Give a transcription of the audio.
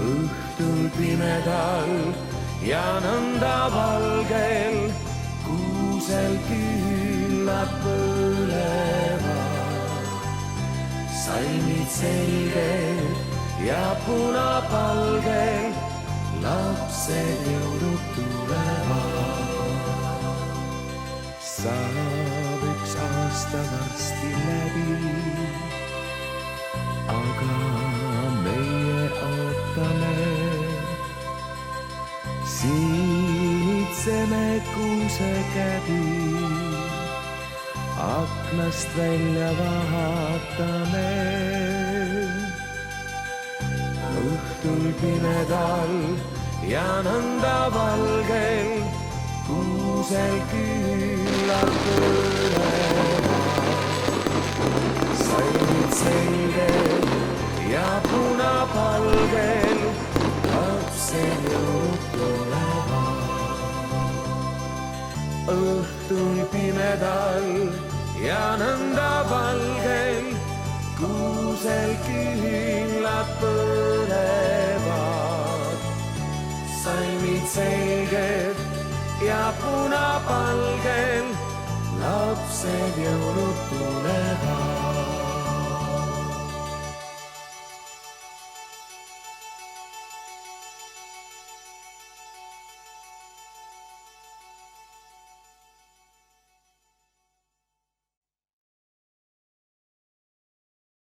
õhtul pimedal ja nõnda valgel kuusel küünlad põlevad. Salmid selged ja punapalgel lapsed jõulud tulevad. Saab üks aasta varsti läbi, aga meie ootame. Siinitseme kuusekäbi, aknast välja vaatame. Õhtul pimedal ja nõnda valgel kuusel küünlad põlevad. Salmid selged ja punapalgel lapsed jõulud tulevad. Õhtul pimedal ja nõnda valgel kuusel küünlad põlevad. Salmid selged ja punapalgel lapsed jõulud tulevad.